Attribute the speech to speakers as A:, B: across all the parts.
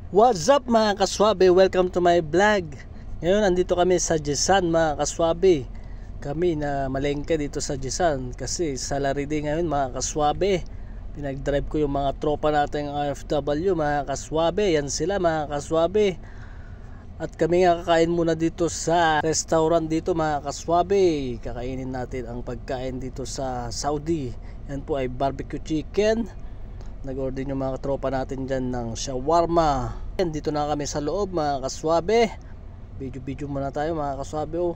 A: What's up mga kaswabe? Welcome to my vlog. Ngayon andito kami sa Jisan mga kaswabe. Kami na malengke dito sa Jisan kasi salary day ngayon mga kaswabe. Pinag-drive ko yung mga tropa nating OFW mga kaswabe. Yan sila mga kaswabe. At kami nga kakain muna dito sa restaurant dito mga kaswabe. Kakainin natin ang pagkain dito sa Saudi. Yan po ay barbecue chicken. Nag-order yung mga tropa natin dyan ng shawarma. Dito na kami sa loob mga kaswabe. Video muna tayo mga kaswabe.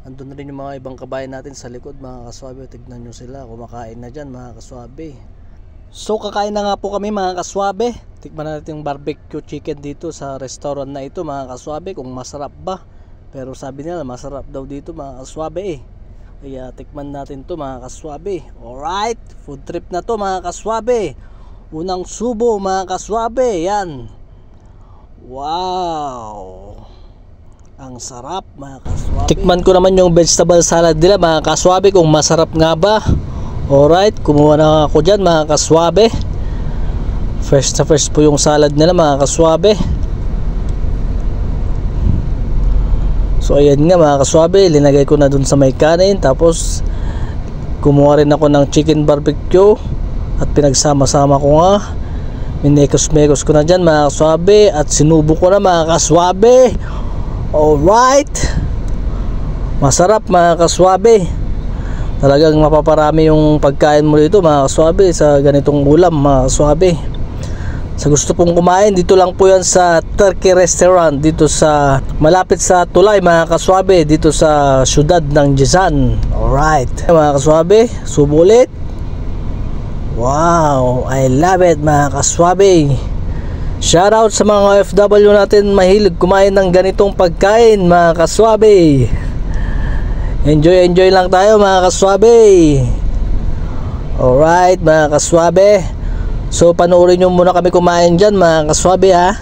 A: Andun na rin yung mga ibang kabayan natin sa likod mga kaswabe. Tignan nyo sila, kumakain na dyan mga kaswabe. So kakain na nga po kami mga kaswabe. Tikman natin yung barbecue chicken dito sa restaurant na ito mga kaswabe. Kung masarap ba. Pero sabi nila masarap daw dito mga kaswabe Kaya tikman natin to mga kaswabe. Alright, food trip na to mga kaswabe. Unang subo mga kaswabe. Yan. Wow, ang sarap mga kaswabe. Tikman ko naman yung vegetable salad nila mga kaswabe, kung masarap nga ba. Alright, kumuha na ako dyan mga kaswabe. First na first po yung salad nila mga kaswabe. So ayan nga mga kaswabe, linagay ko na dun sa may kanin. Tapos kumuha rin ako ng chicken barbecue at pinagsama-sama ko nga. Minekos-mekos ko na dyan mga kaswabe. At sinubo ko na mga kaswabe. Alright, masarap mga kaswabe. Talagang mapaparami yung pagkain mo dito mga kaswabe sa ganitong ulam mga kaswabe. Sa gusto pong kumain, dito lang po yan sa Turkey Restaurant, dito sa malapit sa Tulay mga kaswabe, dito sa syudad ng Jisan. Alright mga kaswabe, subulit. Wow, I love it mga kaswabe. Shoutout sa mga OFW natin mahilig kumain ng ganitong pagkain mga kaswabe. Enjoy lang tayo mga kaswabe. Alright mga kaswabe. So panoorin nyo muna kami kumain dyan mga kaswabe ha.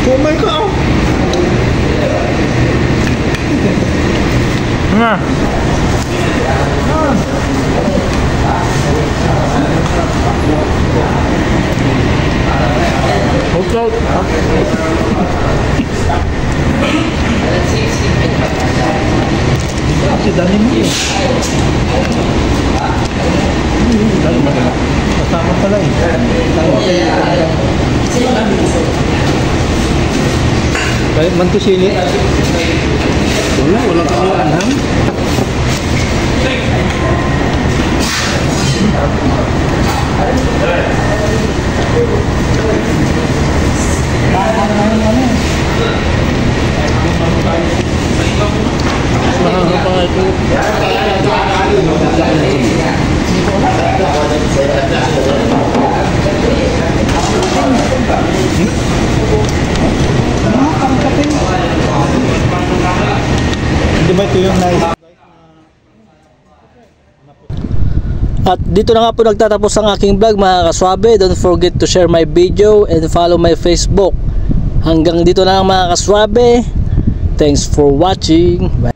B: Kumay ka oh. Nga. Out. Kasi dami mo eh. Kasama pala eh. Kahit mantusili. Wala ka mga anhang. Hindi ba ito yung nice?
A: At dito na nga po nagtatapos ang aking vlog mga kaswabe. Don't forget to share my video and follow my Facebook. Hanggang dito na lang mga kaswabe. Thanks for watching. Bye.